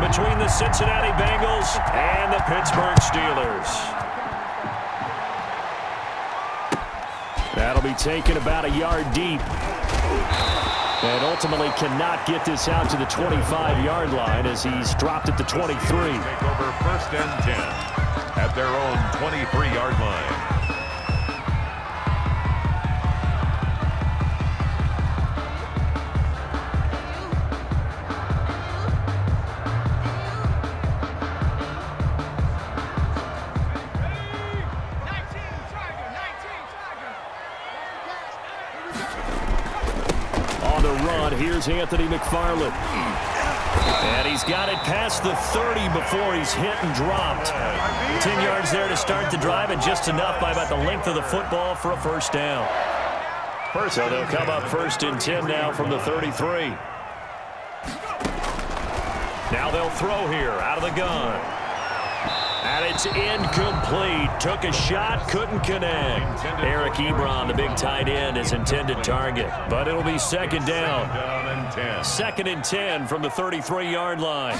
between the Cincinnati Bengals and the Pittsburgh Steelers. That'll be taken about a yard deep. And ultimately cannot get this out to the 25-yard line as he's dropped at the 23. Take over 1st and 10 at their own 23-yard line. Here's Anthony McFarland. And he's got it past the 30 before he's hit and dropped. 10 yards there to start the drive, and just enough by about the length of the football for a first down. So they'll come up 1st and 10 now from the 33. Now they'll throw here out of the gun. And it's incomplete. Took a shot, couldn't connect. Eric Ebron, the big tight end, his intended target. But it'll be 2nd down. 2nd and 10 from the 33-yard line.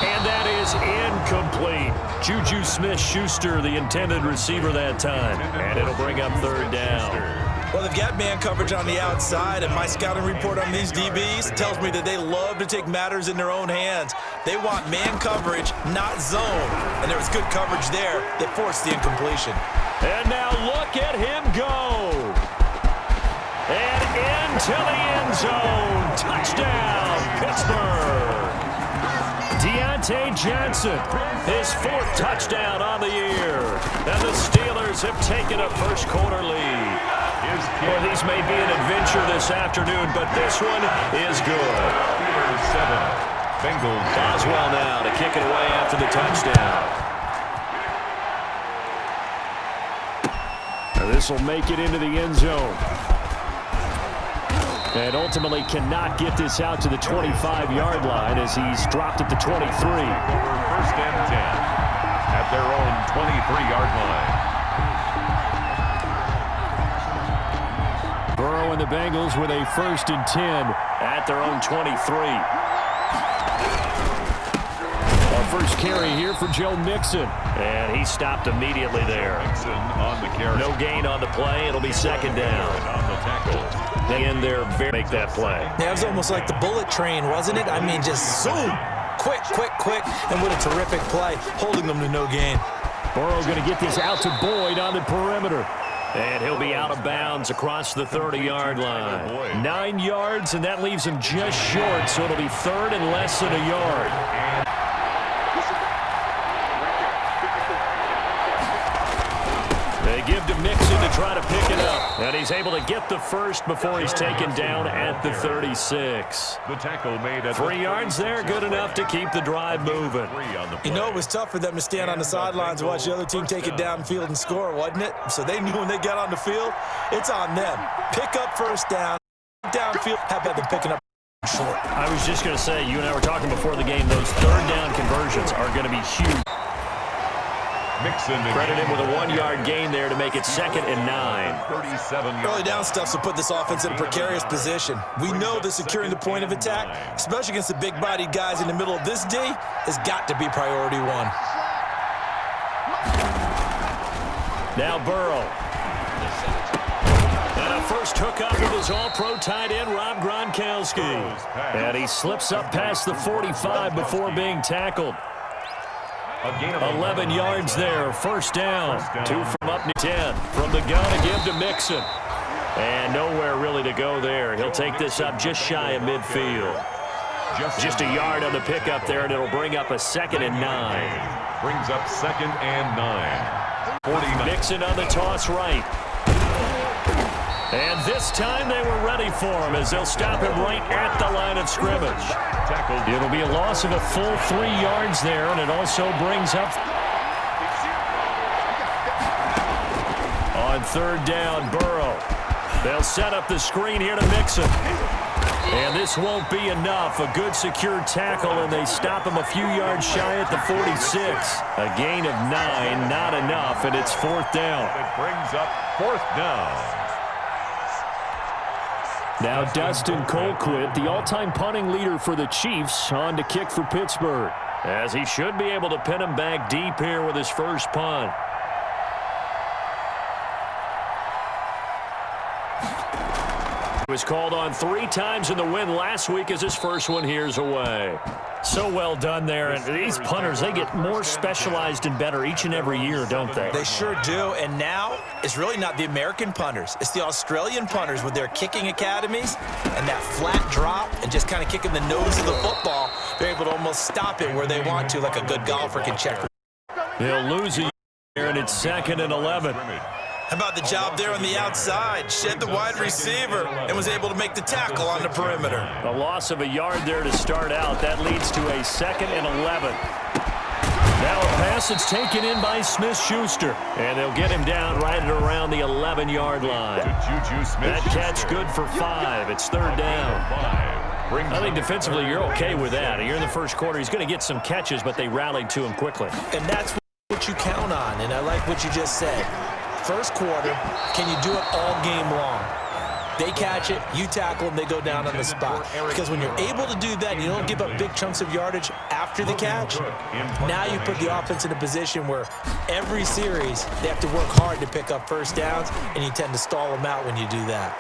And that is incomplete. Juju Smith-Schuster, the intended receiver that time. And it'll bring up 3rd down. Well, they've got man coverage on the outside, and my scouting report on these DBs tells me that they love to take matters in their own hands. They want man coverage, not zone. And there was good coverage there that forced the incompletion. And now look at him go. And into the end zone. Touchdown, Pittsburgh. Deontay Johnson, his 4th touchdown on the year. And the Steelers have taken a first quarter lead. Well, these may be an adventure this afternoon, but this one is good. 7. Bengals. Boswell now to kick it away after the touchdown. This will make it into the end zone. And ultimately cannot get this out to the 25-yard line as he's dropped at the 23. 1st and 10 at their own 23-yard line. Burrow and the Bengals with a 1st and 10 at their own 23. Our first carry here for Joe Mixon. And he stopped immediately there. Mixon on the carry. No gain on the play. It'll be 2nd down. On the tackle. In there, make that play. Yeah, it was almost like the bullet train, wasn't it? I mean, just zoom. Quick, quick, quick. And what a terrific play, holding them to no gain. Burrow going to get this out to Boyd on the perimeter. And he'll be out of bounds across the 30-yard line. 9 yards, and that leaves him just short, so it'll be 3rd and less than a yard. They give to Mixon to try to pick it up. And he's able to get the first before he's taken down at the 36. The tackle made at 3 yards there, good enough to keep the drive moving. You know, it was tough for them to stand on the sidelines and watch the other team take it downfield and score, wasn't it? So they knew when they got on the field, it's on them. Pick up 1st down, downfield. How about them picking up short? I was just going to say, you and I were talking before the game, those 3rd down conversions are going to be huge. Mixon Credit him with a 1-yard gain there to make it 2nd and 9. 37 Early down stuff will put this offense in a precarious position. We know that securing the point of attack, especially against the big-bodied guys in the middle of this day, has got to be priority 1. Now Burrow. And a first hookup with his all-pro tight end, Rob Gronkowski. And he slips up past the 45 before being tackled. 11 yards there, 1st down. 2 from up near 10. From the gun to give to Mixon. And nowhere really to go there. He'll take this up just shy of midfield. Just a yard on the pickup there, and it'll bring up a 2nd and 9. Brings up 2nd and 9. 49. Mixon on the toss right. And this time they were ready for him as they'll stop him right at the line of scrimmage. It'll be a loss of a full 3 yards there, and it also brings up on 3rd down, Burrow. They'll set up the screen here to Mixon. And this won't be enough. A good secure tackle, and they stop him a few yards shy at the 46. A gain of 9, not enough, and it's 4th down. It brings up 4th down. Now Dustin Colquitt, the all-time punting leader for the Chiefs, on to kick for Pittsburgh, as he should be able to pin him back deep here with his first punt. He was called on 3 times in the win last week as his first one here's away. So well done there. And these punters, they get more specialized and better each and every year, don't they? They sure do. And now it's really not the American punters. It's the Australian punters with their kicking academies and that flat drop and just kind of kicking the nose of the football. They're able to almost stop it where they want to, like a good golfer can check. They'll lose a here, and it's 2nd and 11. How about the job there on the outside? Shed the wide receiver and was able to make the tackle on the perimeter. A loss of a yard there to start out. That leads to a 2nd and 11. Now a pass that's taken in by Smith-Schuster. And they'll get him down right at around the 11-yard line. That catch good for 5. It's 3rd down. I think defensively you're okay with that. You're in the first quarter. He's going to get some catches, but they rallied to him quickly. And that's what you count on, and I like what you just said. First quarter, can you do it all game long? They catch it, you tackle them, they go down on the spot. Because when you're able to do that, you don't give up big chunks of yardage after the catch. Now you put the offense in a position where every series they have to work hard to pick up first downs, and you tend to stall them out when you do that.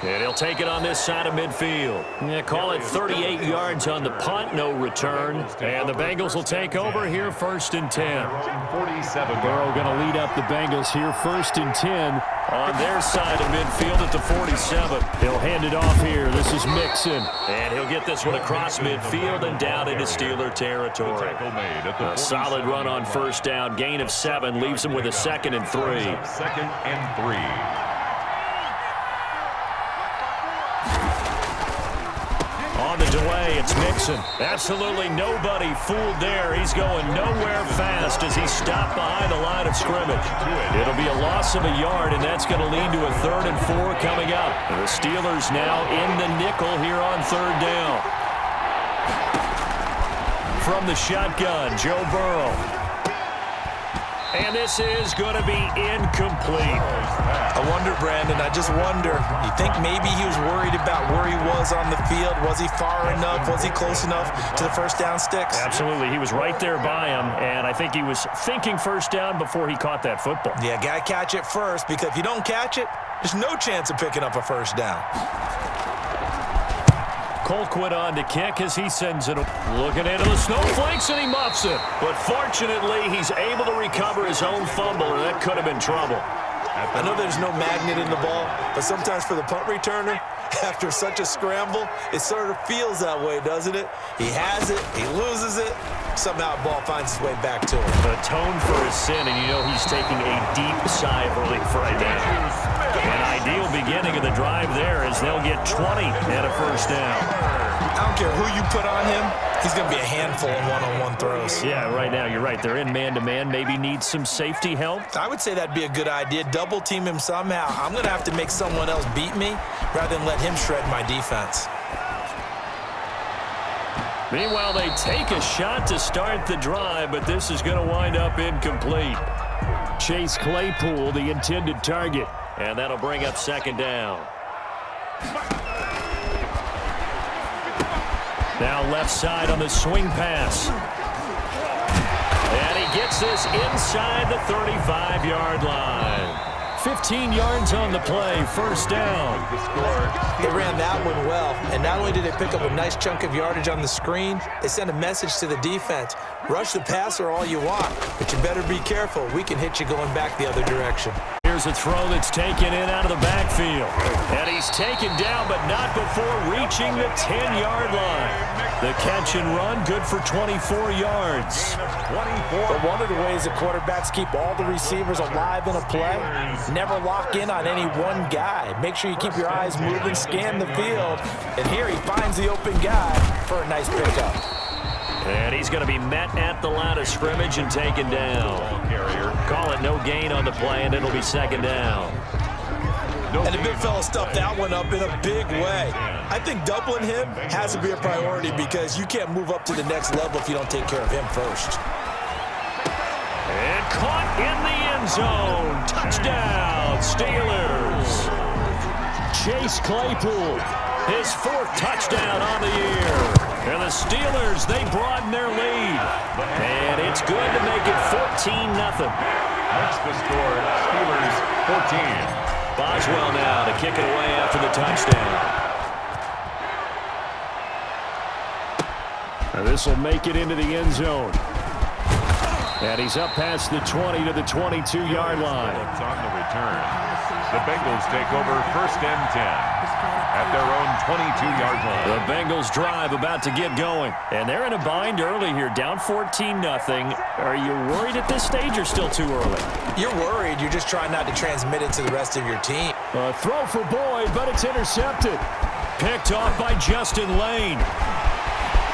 And he'll take it on this side of midfield. Yeah, call it 38 yards on the punt, no return. And the Bengals will take over here 1st and 10. 47. Burrow going to lead up the Bengals here 1st and 10 on their side of midfield at the 47. He'll hand it off here. This is Mixon. And he'll get this one across midfield and down into Steeler territory. A solid run on 1st down. Gain of 7 leaves him with a 2nd and 3. 2nd and 3. On the delay, it's Mixon. Absolutely nobody fooled there. He's going nowhere fast as he's stopped behind the line of scrimmage. It'll be a loss of a yard, and that's going to lead to a 3rd and 4 coming up. The Steelers now in the nickel here on 3rd down. From the shotgun, Joe Burrow. And this is going to be incomplete. I wonder, Brandon, I just wonder, you think maybe he was worried about where he was on the field? Was he far enough? Was he close enough to the first down sticks? Absolutely. He was right there by him, and I think he was thinking first down before he caught that football. Yeah, got to catch it first, because if you don't catch it, there's no chance of picking up a first down. Colquitt on to kick as he sends it. Looking into the snowflakes, and he muffs it. But fortunately, he's able to recover his own fumble, and that could have been trouble. I know there's no magnet in the ball, but sometimes for the punt returner, after such a scramble, it sort of feels that way, doesn't it? He has it, he loses it, somehow the ball finds its way back to him. Atone for his sin, and you know he's taking a deep sigh of relief right now. An ideal beginning of the drive there as they'll get 20 and a first down. I don't care who you put on him, he's going to be a handful in one-on-one throws. Yeah, right now you're right. They're in man-to-man, maybe needs some safety help. I would say that'd be a good idea. Double team him somehow. I'm going to have to make someone else beat me rather than let him shred my defense. Meanwhile, they take a shot to start the drive, but this is going to wind up incomplete. Chase Claypool, the intended target, and that'll bring up 2nd down. Now left side on the swing pass. And he gets this inside the 35-yard line. 15 yards on the play, first down. They ran that one well, and not only did they pick up a nice chunk of yardage on the screen, they sent a message to the defense. Rush the passer all you want, but you better be careful. We can hit you going back the other direction. Here's a throw that's taken in out of the backfield. And he's taken down, but not before reaching the 10-yard line. The catch and run, good for 24 yards. 24. But one of the ways that quarterbacks keep all the receivers alive in a play, never lock in on any one guy. Make sure you keep your eyes moving, scan the field. And here he finds the open guy for a nice pickup. And he's going to be met at the line of scrimmage and taken down. Call it no gain on the play, and it'll be 2nd down. And the big fella stuffed that one up in a big way. I think doubling him has to be a priority because you can't move up to the next level if you don't take care of him first. And caught in the end zone. Touchdown, Steelers. Chase Claypool. His 4th touchdown on the year. And the Steelers, they broaden their lead. And it's good to make it 14-0. That's the score. Steelers 14. Boswell now to kick it away after the touchdown. And this will make it into the end zone. And he's up past the 20 to the 22-yard line. It's on the return. The Bengals take over 1st and 10 at their own 22-yard line. The Bengals drive about to get going. And they're in a bind early here, down 14-0. Are you worried at this stage or still too early? You're worried. You're just trying not to transmit it to the rest of your team. A throw for Boyd, but it's intercepted. Picked off by Justin Lane.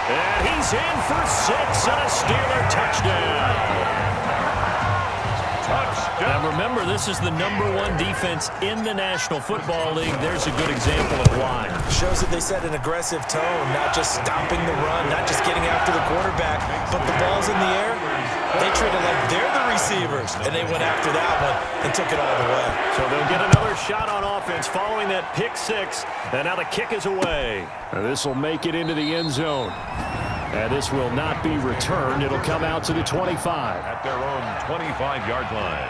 And he's in for 6 and a Steeler touchdown. Now remember, this is the #1 defense in the National Football League. There's a good example of why. Shows that they set an aggressive tone, not just stopping the run, not just getting after the quarterback, but the ball's in the air. They treat it like they're the receivers, and they went after that one and took it all the way. So they'll get another shot on offense following that pick 6, and now the kick is away. This will make it into the end zone. And this will not be returned. It'll come out to the 25. At their own 25-yard line.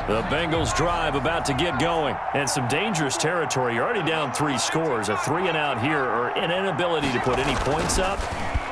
The Bengals drive about to get going. And some dangerous territory. You're already down 3 scores. A 3-and-out here or an inability to put any points up.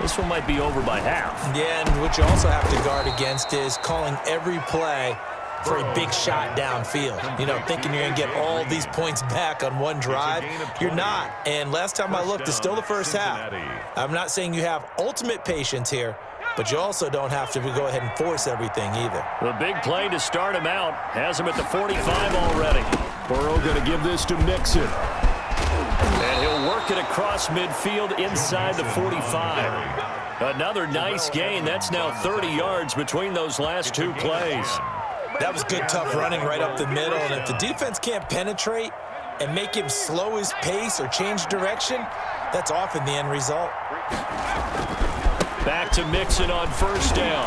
This one might be over by half. Yeah, and what you also have to guard against is calling every play for a big shot downfield. You know, thinking you're going to get all these points back on one drive. You're not. And last time I looked, it's still the first half. I'm not saying you have ultimate patience here, but you also don't have to go ahead and force everything either. The big play to start him out has him at the 45 already. Burrow going to give this to Mixon. And he'll work it across midfield inside the 45. Another nice gain. That's now 30 yards between those last 2 plays. That was good, tough running right up the middle. And if the defense can't penetrate and make him slow his pace or change direction, that's often the end result. Back to Mixon on 1st down.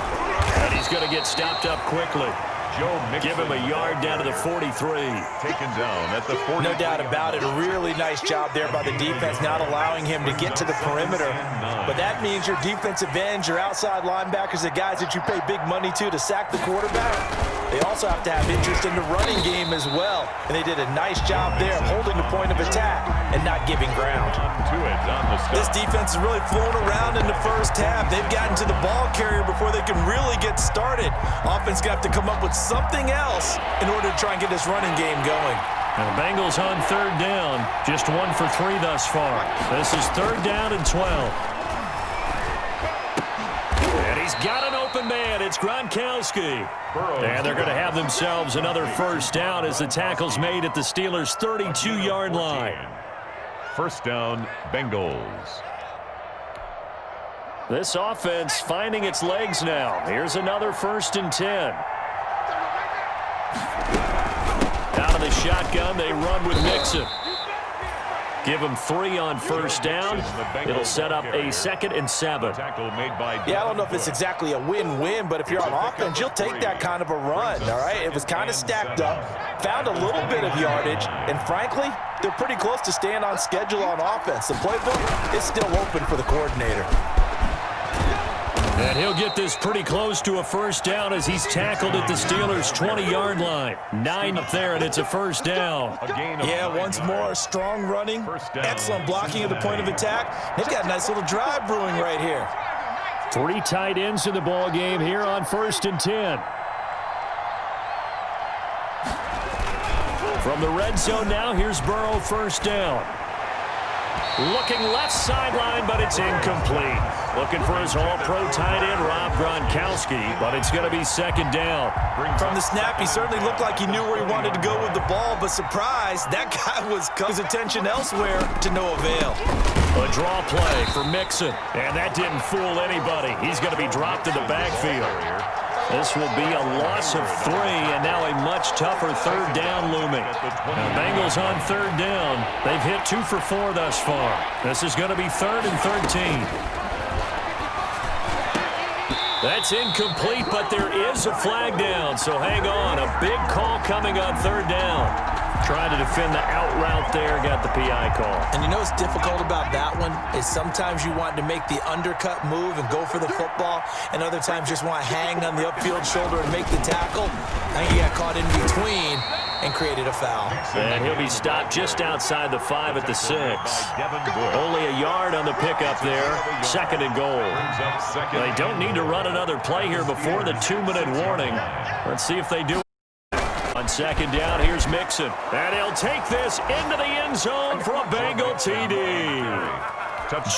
And he's going to get stopped up quickly. Joe Mixon. Give him a yard down to the 43. Taken down at the 43. No doubt about it. A really nice job there by the defense, not allowing him to get to the perimeter. But that means your defensive ends, your outside linebackers, the guys that you pay big money to sack the quarterback, they also have to have interest in the running game as well. And they did a nice job there holding the point of attack and not giving ground. This defense is really flown around in the first half. They've gotten to the ball carrier before they can really get started. Offense got to come up with something else in order to try and get this running game going. And the Bengals on 3rd down, just 1 for 3 thus far. This is 3rd down and 12. And he's got an open man. It's Gronkowski. And they're going to have themselves another 1st down as the tackle's made at the Steelers' 32-yard line. 1st down, Bengals. This offense finding its legs now. Here's another 1st and 10. Out of the shotgun, they run with Mixon. Give him 3 on 1st down. It'll set up a 2nd and 7. Yeah, I don't know if it's exactly a win-win, but if you're on offense, you'll take that kind of a run, all right? It was kind of stacked up, found a little bit of yardage, and frankly, they're pretty close to staying on schedule on offense. The playbook is still open for the coordinator. And he'll get this pretty close to a 1st down as he's tackled at the Steelers' 20-yard line. 9 up there, and it's a 1st down. Yeah, once more, strong running, excellent blocking at the point of attack. They've got a nice little drive brewing right here. 3 tight ends in the ball game here on 1st and 10. From the red zone now, here's Burrow 1st down. Looking left sideline, but it's incomplete. Looking for his all-pro tight end, Rob Gronkowski, but it's going to be 2nd down. From the snap, he certainly looked like he knew where he wanted to go with the ball, but surprise, that guy was his attention elsewhere to no avail. A draw play for Mixon, and that didn't fool anybody. He's going to be dropped in the backfield. This will be a loss of 3, and now a much tougher third down looming. The Bengals on third down. They've hit 2 for 4 thus far. This is going to be 3rd and 13. That's incomplete, but there is a flag down, so hang on. A big call coming on third down. Trying to defend the out route there, got the PI call. And you know what's difficult about that one is sometimes you want to make the undercut move and go for the football, and other times just want to hang on the upfield shoulder and make the tackle. I think he got caught in between and created a foul. And he'll be stopped just outside the 5 at the 6. Only a yard on the pickup there. 2nd and goal. They don't need to run another play here before the 2-minute warning. Let's see if they do. On 2nd down, here's Mixon. And he'll take this into the end zone for a Bengal TD.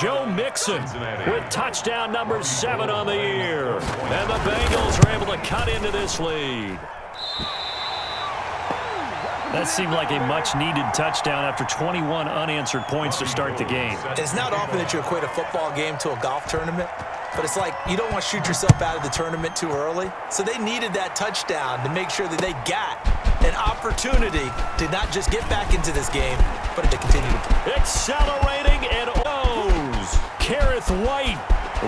Joe Mixon with touchdown number 7 on the year. And the Bengals are able to cut into this lead. That seemed like a much-needed touchdown after 21 unanswered points to start the game. It's not often that you equate a football game to a golf tournament, but it's like you don't want to shoot yourself out of the tournament too early. So they needed that touchdown to make sure that they got an opportunity to not just get back into this game, but to continue to play. Accelerating and goes. Kareth White,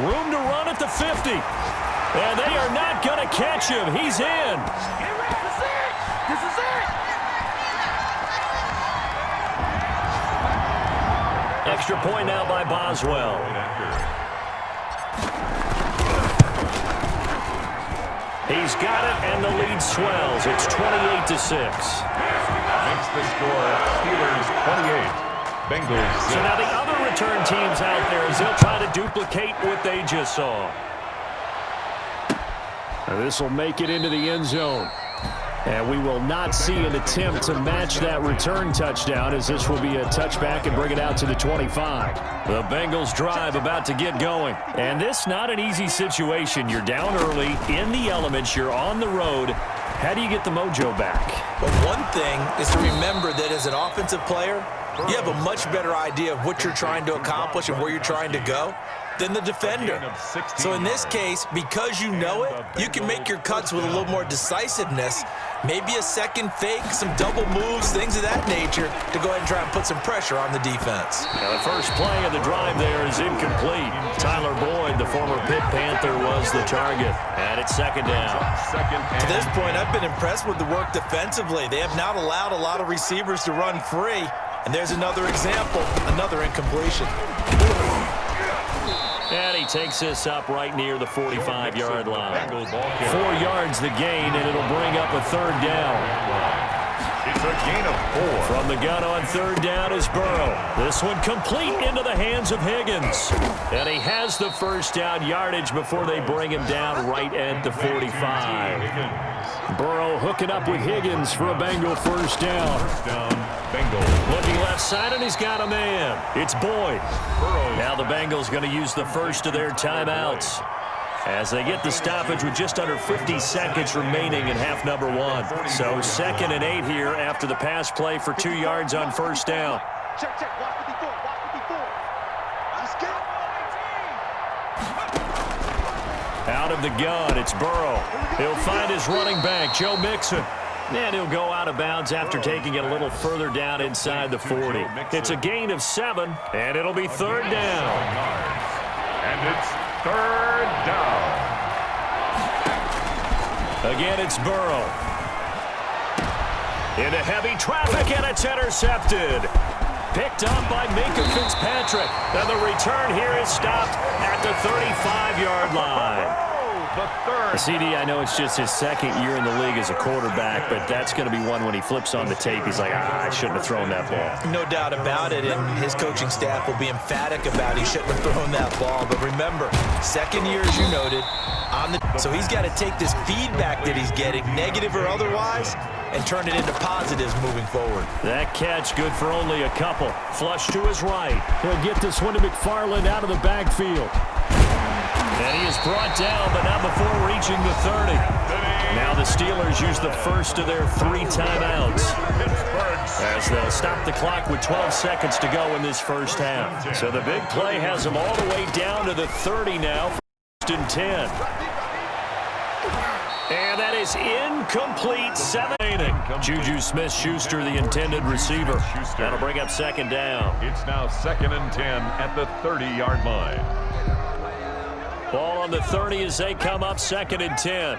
room to run at the 50. And they are not going to catch him. He's in. This is it. Extra point now by Boswell. He's got it, and the lead swells. It's 28-6. Makes the score Steelers 28, Bengals 6. So now the other return teams out there as they'll try to duplicate what they just saw. This will make it into the end zone. And we will not see an attempt to match that return touchdown, as this will be a touchback and bring it out to the 25. The Bengals drive about to get going. And this not an easy situation. You're down early, in the elements, you're on the road. How do you get the mojo back? But one thing is to remember that as an offensive player, you have a much better idea of what you're trying to accomplish and where you're trying to go than the defender. So in this case, because you know it, you can make your cuts with a little more decisiveness, maybe a second fake, some double moves, things of that nature, to go ahead and try and put some pressure on the defense. Now the first play of the drive there is incomplete. Tyler Boyd, the former Pitt Panther, was the target. And it's 2nd down. To this point, I've been impressed with the work defensively. They have not allowed a lot of receivers to run free. And there's another example, another incompletion. And he takes this up right near the 45-yard line. 4 yards the gain, and it'll bring up a 3rd down. It's a gain of 4. From the gun on 3rd down is Burrow. This one complete into the hands of Higgins. And he has the first down yardage before they bring him down right at the 45. Burrow hooking up with Higgins for a Bengal first down. Bengals. Looking left side, and he's got a man. It's Boyd. Now the Bengals going to use the first of their timeouts as they get the stoppage with just under 50 seconds remaining in half number 1. So 2nd and 8 here after the pass play for 2 yards on first down. Check. Watch the before. Let's go. Out of the gun, it's Burrow. He'll find his running back, Joe Mixon. And he'll go out of bounds after taking it a little further down inside the 40. It's a gain of 7, and it'll be 3rd down. And it's 3rd down. Again, it's Burrow. Into heavy traffic, and it's intercepted. Picked up by Minka Fitzpatrick. And the return here is stopped at the 35-yard line. CD, I know it's just his 2nd year in the league as a quarterback, but that's going to be one when he flips on the tape. He's like, I shouldn't have thrown that ball. No doubt about it, and his coaching staff will be emphatic about he shouldn't have thrown that ball. But remember, 2nd year, as you noted, so he's got to take this feedback that he's getting, negative or otherwise, and turn it into positives moving forward. That catch good for only a couple. Flush to his right. He'll get this one to McFarland out of the backfield. And he is brought down, but not before reaching the 30. Now the Steelers use the first of their 3 timeouts as they'll stop the clock with 12 seconds to go in this first half. So the big play has them all the way down to the 30 now for 1st and 10. that is incomplete. 7 inning. Juju Smith-Schuster, the intended receiver. That'll bring up second down. It's now 2nd and 10 at the 30-yard line. Ball on the 30 as they come up 2nd and 10.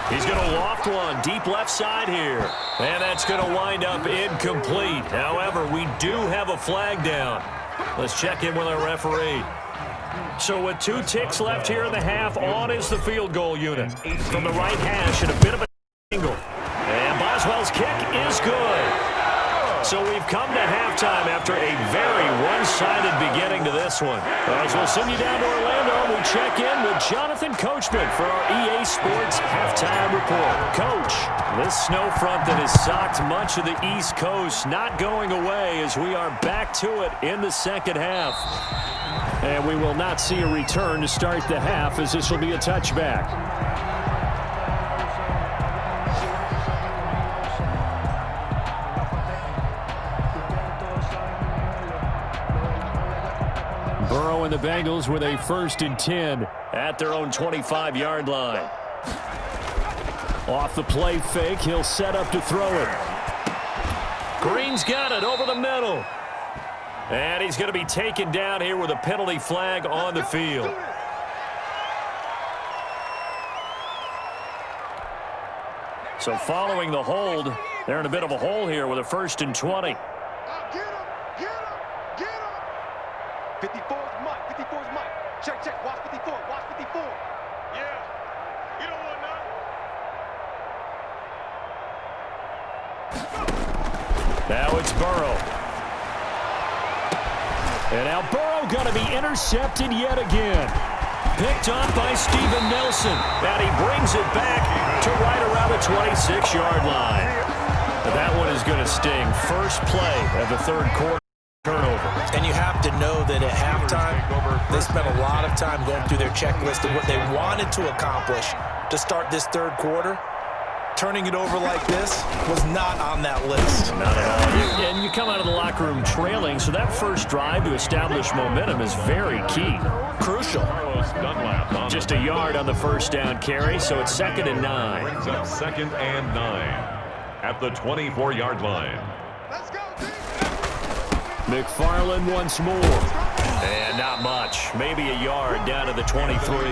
He's going to loft one deep left side here. And that's going to wind up incomplete. However, we do have a flag down. Let's check in with our referee. So with 2 ticks left here in the half, on is the field goal unit. From the right hash and a bit of an angle. And Boswell's kick is good. So we've come to halftime after a very one-sided beginning to this one. As we'll send you down to Orlando, we check in with Jonathan Coachman for our EA Sports Halftime Report. Coach, this snow front that has socked much of the East Coast not going away as we are back to it in the second half. And we will not see a return to start the half as this will be a touchback. Burrow and the Bengals with a 1st and 10 at their own 25-yard line. Off the play fake, he'll set up to throw it. Green's got it over the middle. And he's going to be taken down here with a penalty flag on the field. So following the hold, they're in a bit of a hole here with a 1st and 20. Get him! Get him! 54's Mike. 54's Mike. Check, check. Watch 54. Watch 54. Yeah. You don't want none. Now it's Burrow. And now Burrow going to be intercepted yet again. Picked off by Steven Nelson. And he brings it back to right around the 26-yard line. But that one is going to sting. First play of the 3rd quarter. Turnover. And you have to know that at halftime, they spent a lot of time going through their checklist of what they wanted to accomplish to start this 3rd quarter. Turning it over like this was not on that list. Not at all. And you come out of the locker room trailing, so that first drive to establish momentum is very key. Crucial. Just a yard on the 1st down carry, so it's 2nd and 9. Brings up 2nd and 9 at the 24-yard line. Let's go, McFarland once more. And not much. Maybe a yard down to the 23.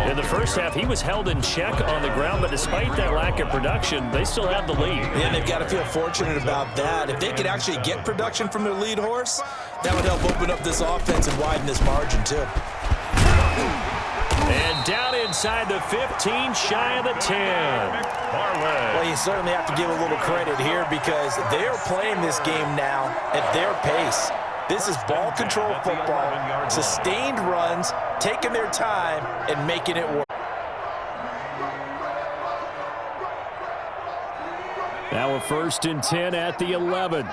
In the first half, he was held in check on the ground, but despite that lack of production, they still have the lead. And they've got to feel fortunate about that. If they could actually get production from their lead horse, that would help open up this offense and widen this margin, too. And down inside the 15, shy of the 10. Well, you certainly have to give a little credit here because they're playing this game now at their pace. This is ball control football, sustained runs, taking their time, and making it work. Now a 1st and 10 at the 11.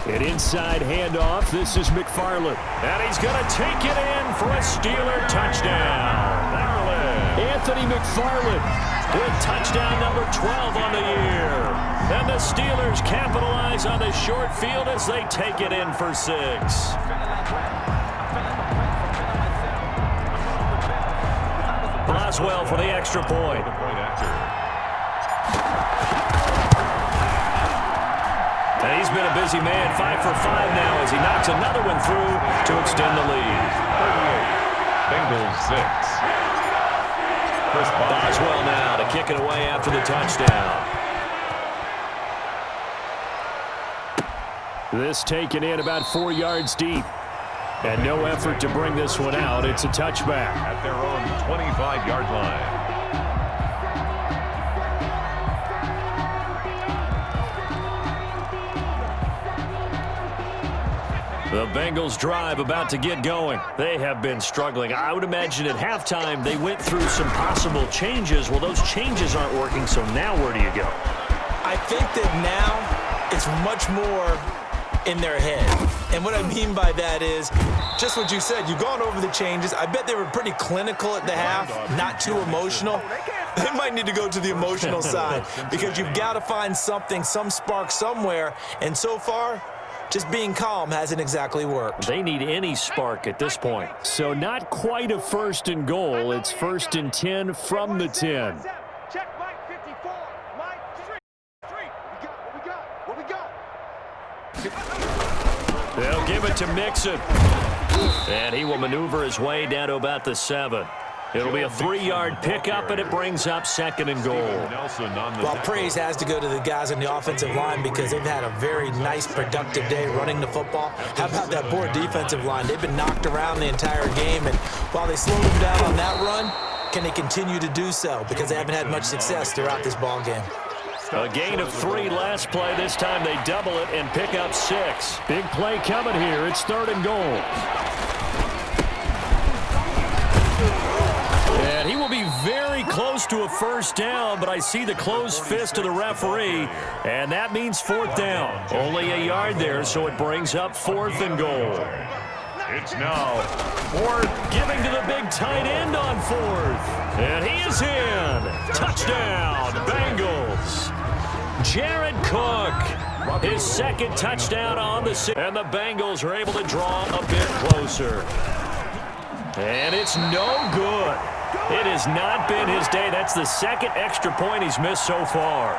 An inside handoff. This is McFarland. And he's going to take it in for a Steeler touchdown. Anthony McFarland with touchdown number 12 on the year. And the Steelers capitalize on the short field as they take it in for 6. Boswell for the extra point. And he's been a busy man, 5 for 5 now as he knocks another one through to extend the lead. 38, Bengals 6. Boswell now to kick it away after the touchdown. This taken in about 4 yards deep. And no effort to bring this one out. It's a touchback. At their own 25-yard line. The Bengals drive about to get going. They have been struggling. I would imagine at halftime they went through some possible changes. Well, those changes aren't working, so now where do you go? I think that now it's much more in their head. And what I mean by that is just what you said. You've gone over the changes. I bet they were pretty clinical at the half, not too emotional. They might need to go to the emotional side because you've got to find something, some spark somewhere. And so far, just being calm hasn't exactly worked. They need any spark at this point. So not quite a 1st and goal. It's 1st and 10 from the 10. Check Mike 54. Mike 3. What we got? They'll give it to Mixon. And he will maneuver his way down to about the 7. It'll be a 3-yard pickup, and it brings up 2nd and goal. Well, praise has to go to the guys on the offensive line because they've had a very nice, productive day running the football. How about that poor defensive line? They've been knocked around the entire game, and while they slowed them down on that run, can they continue to do so? Because they haven't had much success throughout this ball game. A gain of 3 last play. This time they double it and pick up 6. Big play coming here. It's 3rd and goal. And he will be very close to a 1st down, but I see the closed fist of the referee, and that means 4th down. Only a yard there, so it brings up 4th and goal. It's now 4th. Giving to the big tight end on 4th. And he is in. Touchdown, Bengals. Jared Cook, his 2nd touchdown on the season. And the Bengals are able to draw a bit closer. And it's no good. It has not been his day. That's the 2nd extra point he's missed so far.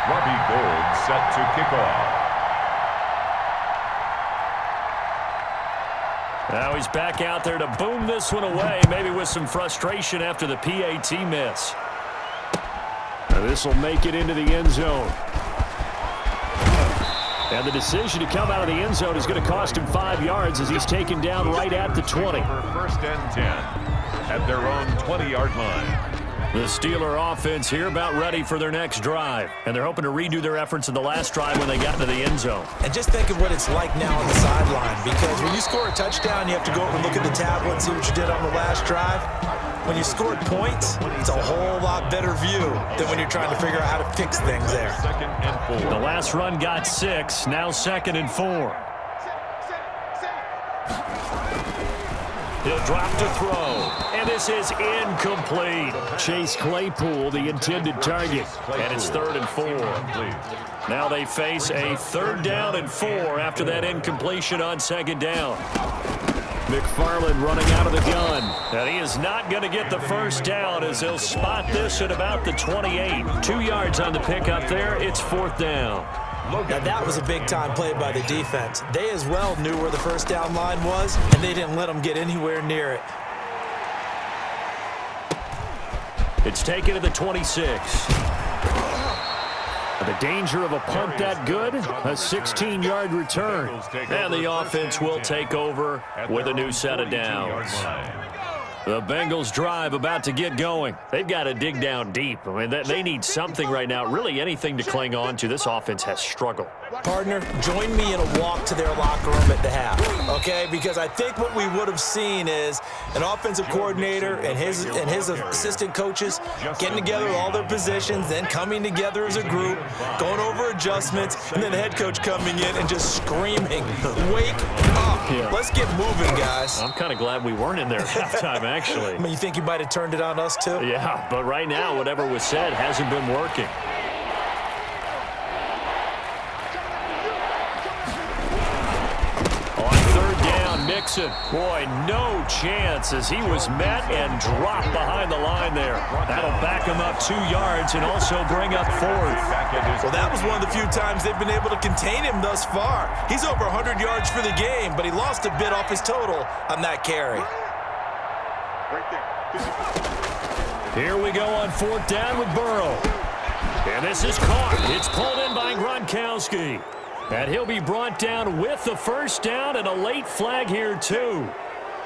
Robbie Gould set to kick off. Now he's back out there to boom this one away, maybe with some frustration after the PAT miss. This will make it into the end zone. And the decision to come out of the end zone is going to cost him 5 yards as he's taken down right at the 20. 1st and 10 at their own 20-yard line. The Steeler offense here about ready for their next drive. And they're hoping to redo their efforts in the last drive when they got into the end zone. And just think of what it's like now on the sideline, because when you score a touchdown, you have to go over and look at the tablet and see what you did on the last drive. When you scored points, it's a whole lot better view than when you're trying to figure out how to fix things there. 2nd and 4. The last run got 6, now 2nd and 4. He'll drop to throw, and this is incomplete. Chase Claypool, the intended target, and it's 3rd and 4. Now they face a 3rd down and 4 after that incompletion on 2nd down. McFarland running out of the gun, and he is not going to get the 1st down as he'll spot this at about the 28. 2 yards on the pickup there. It's 4th down. Now that was a big-time play by the defense. They as well knew where the 1st down line was, and they didn't let them get anywhere near it. It's taken to the 26. The danger of a punt that good, a 16-yard return. And the offense will take over with a new set of downs. The Bengals drive about to get going. They've got to dig down deep. I mean, they need something right now, really anything to cling on to. This offense has struggled. Partner, join me in a walk to their locker room at the half, okay? Because I think what we would have seen is an offensive coordinator and his assistant coaches getting together all their positions, then coming together as a group, going over adjustments, and then the head coach coming in and just screaming, wake up. Yeah. Let's get moving, guys. I'm kind of glad we weren't in there at halftime, actually. I mean, you think you might have turned it on us, too? Yeah, but right now, whatever was said hasn't been working. Mixon, boy, no chance as he was met and dropped behind the line there. That'll back him up 2 yards and also bring up 4th. Well, that was one of the few times they've been able to contain him thus far. He's over 100 yards for the game, but he lost a bit off his total on that carry. Here we go on 4th down with Burrow. And this is caught. It's pulled in by Gronkowski. And he'll be brought down with the 1st down and a late flag here, too.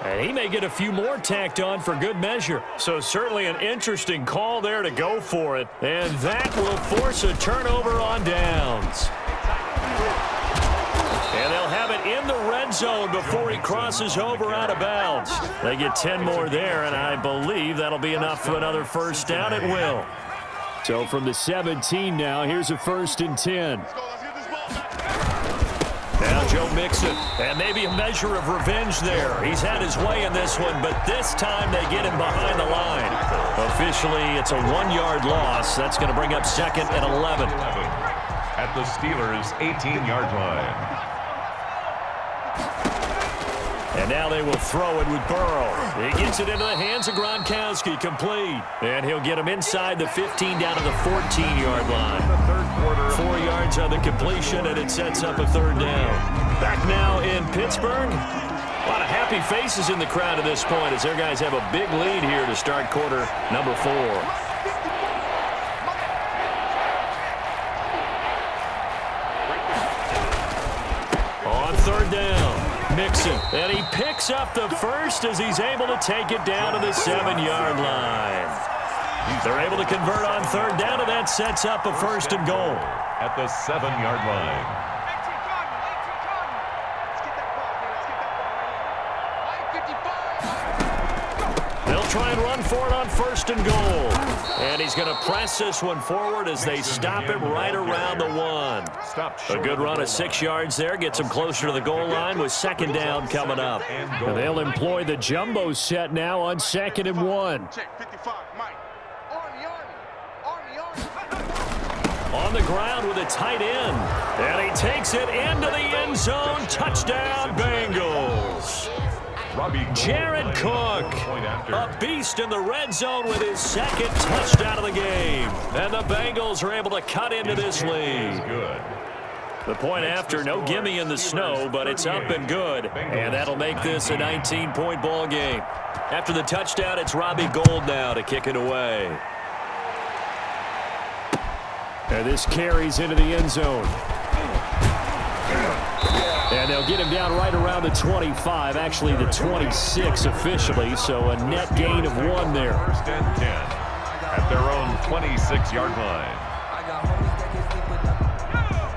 And he may get a few more tacked on for good measure. So certainly an interesting call there to go for it. And that will force a turnover on downs. And they'll have it in the red zone before he crosses over out of bounds. They get 10 more there, and I believe that'll be enough for another first down at will. So from the 17 now, here's a 1st and 10. Now Joe Mixon, and maybe a measure of revenge there. He's had his way in this one, but this time they get him behind the line. Officially, it's a 1-yard loss. That's going to bring up 2nd and 11. At the Steelers' 18-yard line. And now they will throw it with Burrow. He gets it into the hands of Gronkowski, complete. And he'll get him inside the 15 down to the 14-yard line. 4 yards on the completion, and it sets up a 3rd down. Back now in Pittsburgh. A lot of happy faces in the crowd at this point as their guys have a big lead here to start quarter number 4. On 3rd down, Mixon, and he picks up the first as he's able to take it down to the 7-yard line. They're able to convert on 3rd down, and that sets up a 1st and goal. At the 7-yard line. They'll try and run for it on 1st and goal. And he's going to press this one forward as they stop him right around the 1. A good run of 6 yards there. Gets him closer to the goal line with 2nd down coming up. And they'll employ the jumbo set now on 2nd and 1. On the ground with a tight end. And he takes it into the end zone. Touchdown, Bengals. Jared Cook, a beast in the red zone with his 2nd touchdown of the game. And the Bengals are able to cut into this lead. The point after, no gimme in the snow, but it's up and good. And that'll make this a 19-point ball game. After the touchdown, it's Robbie Gould now to kick it away. And this carries into the end zone. And they'll get him down right around the 25, actually the 26 officially, so a net gain of 1 there. 1st and 10 at their own 26-yard line.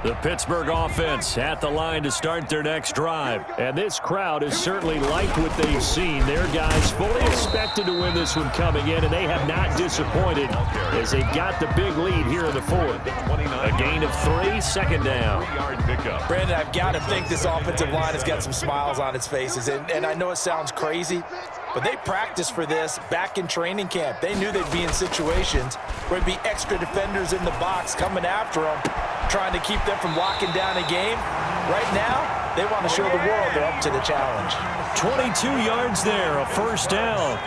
The Pittsburgh offense at the line to start their next drive. And this crowd has certainly liked what they've seen. Their guys fully expected to win this one coming in, and they have not disappointed as they've got the big lead here in the 4th. A gain of 3, 2nd down. Brandon, I've got to think this offensive line has got some smiles on its faces. And I know it sounds crazy, but they practiced for this back in training camp. They knew they'd be in situations where there'd be extra defenders in the box coming after them, trying to keep them from locking down a game. Right now, they want to show the world they're up to the challenge. 22 yards there, a 1st down.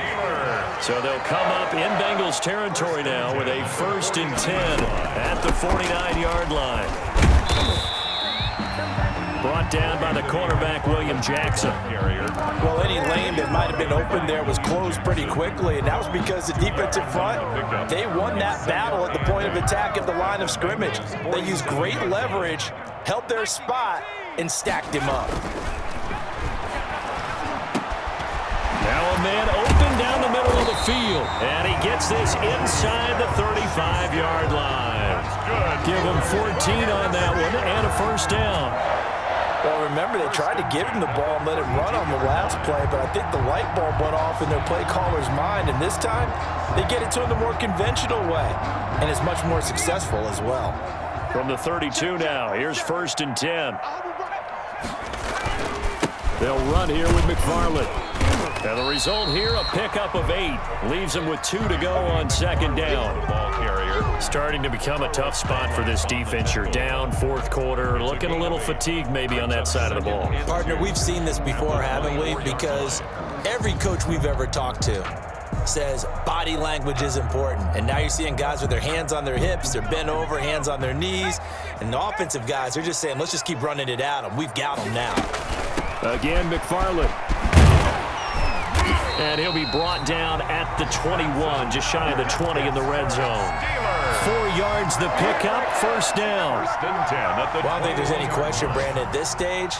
So they'll come up in Bengals territory now with a 1st and 10 at the 49-yard line. Brought down by the cornerback, William Jackson. Well, any lane that might have been open there was closed pretty quickly, and that was because the defensive front, they won that battle at the point of attack at the line of scrimmage. They used great leverage, held their spot, and stacked him up. Now a man open down the middle of the field, and he gets this inside the 35-yard line. Give him 14 on that one, and a 1st down. Well, remember, they tried to give him the ball and let him run on the last play, but I think the light bulb went off in their play caller's mind, and this time they get it to him the more conventional way, and it's much more successful as well. From the 32 now, here's 1st and 10. They'll run here with McFarland. And the result here, a pickup of 8. Leaves them with 2 to go on 2nd down. Ball carrier. Starting to become a tough spot for this defense. You're down 4th quarter, looking a little fatigued maybe on that side of the ball. Partner, we've seen this before, haven't we? Because every coach we've ever talked to says body language is important. And now you're seeing guys with their hands on their hips, they're bent over, hands on their knees. And the offensive guys, they're just saying, let's just keep running it at them. We've got them now. Again, McFarland. And he'll be brought down at the 21, just shy of the 20 in the red zone. 4 yards the pickup, 1st down. 1st and 10 at the Well, I don't think there's any question, Brandon, at this stage,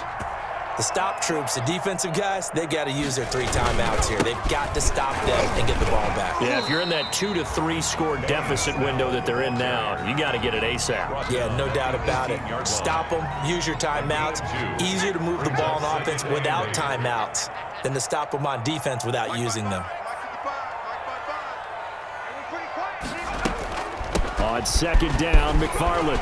The stop troops, the defensive guys, they got to use their 3 timeouts here. They've got to stop them and get the ball back. Yeah, if you're in that 2 to 3 score deficit window that they're in now, you got to get it ASAP. Yeah, no doubt about it. Stop them, use your timeouts. Easier to move the ball on offense without timeouts than to stop them on defense without using them. On second down, McFarland.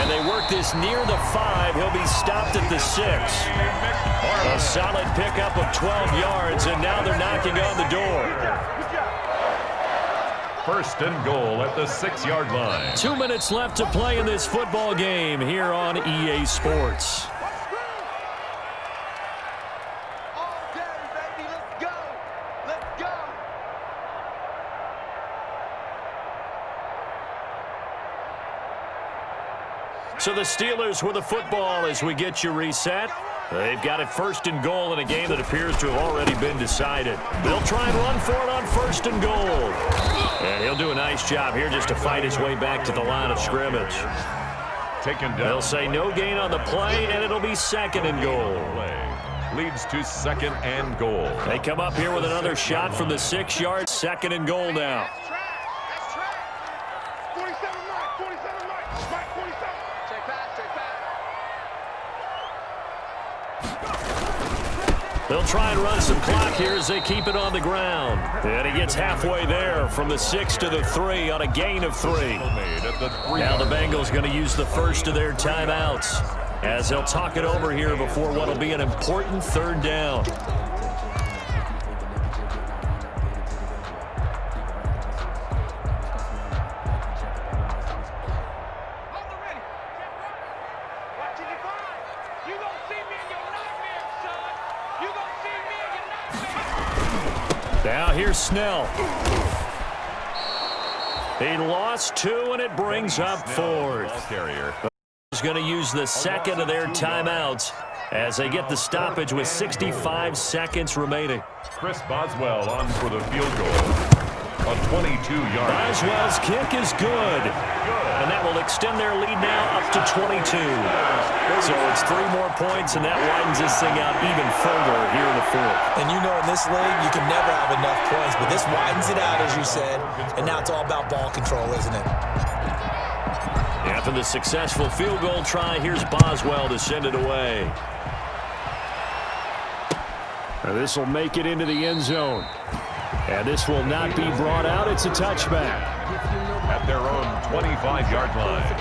And they work this near the 5. He'll be stopped at the 6. A solid pickup of 12 yards, and now they're knocking on the door. First and goal at the 6-yard line. 2 minutes left to play in this football game here on EA Sports. So the Steelers with the football as we get you reset. They've got it first and goal in a game that appears to have already been decided. They'll try and run for it on first and goal. And he'll do a nice job here just to fight his way back to the line of scrimmage. Taken down. They'll say no gain on the play, and it'll be second and goal. Leads to second and goal. They come up here with another shot from the 6-yard, second and goal now. They'll try and run some clock here as they keep it on the ground. And he gets halfway there from the 6 to the 3 on a gain of 3. Now the Bengals going to use the first of their timeouts as they'll talk it over here before what will be an important third down. Now here's Snell. He lost 2, and it brings up 4th. He's going to use the second of their timeouts as they get the stoppage with 65 seconds remaining. Chris Boswell on for the field goal. A 22-yard. Boswell's kick is good. And that will extend their lead now up to 22. So it's 3 more points, and that widens this thing out even further here in the 4th. And you know in this league, you can never have enough points, but this widens it out, as you said, and now it's all about ball control, isn't it? After the successful field goal try, here's Boswell to send it away. This will make it into the end zone. And this will not be brought out. It's a touchback. At their own 25-yard line.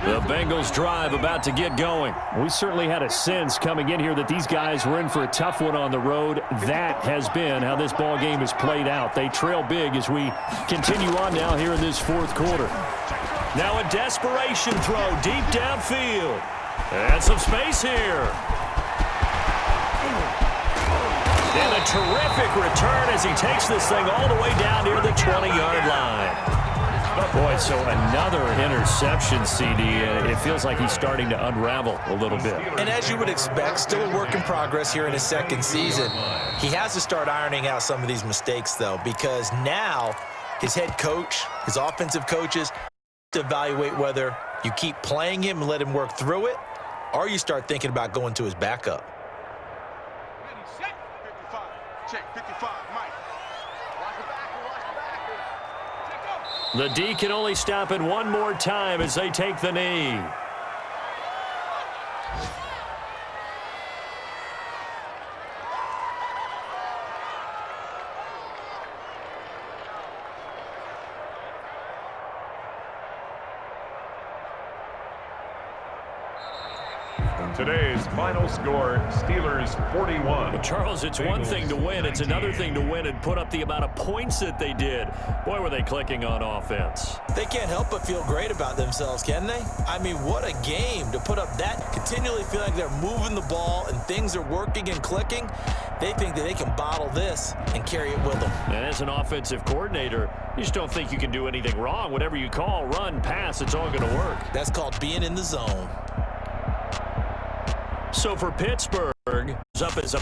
The Bengals drive about to get going. We certainly had a sense coming in here that these guys were in for a tough one on the road. That has been how this ball game has played out. They trail big as we continue on now here in this 4th quarter. Now a desperation throw deep downfield. And some space here. And a terrific return as he takes this thing all the way down near the 20-yard line. Boy, so another interception, CD. It feels like he's starting to unravel a little bit. And as you would expect, still a work in progress here in his 2nd season. He has to start ironing out some of these mistakes, though, because now his head coach, his offensive coaches, to evaluate whether you keep playing him and let him work through it, or you start thinking about going to his backup. The D can only stop it one more time as they take the knee. Today's final score, Steelers 41. Charles, it's one thing to win. It's another thing to win and put up the amount of points that they did. Boy, were they clicking on offense. They can't help but feel great about themselves, can they? I mean, what a game to put up that. Continually feel like they're moving the ball and things are working and clicking. They think that they can bottle this and carry it with them. And as an offensive coordinator, you just don't think you can do anything wrong. Whatever you call, run, pass, it's all going to work. That's called being in the zone. So for Pittsburgh, up as a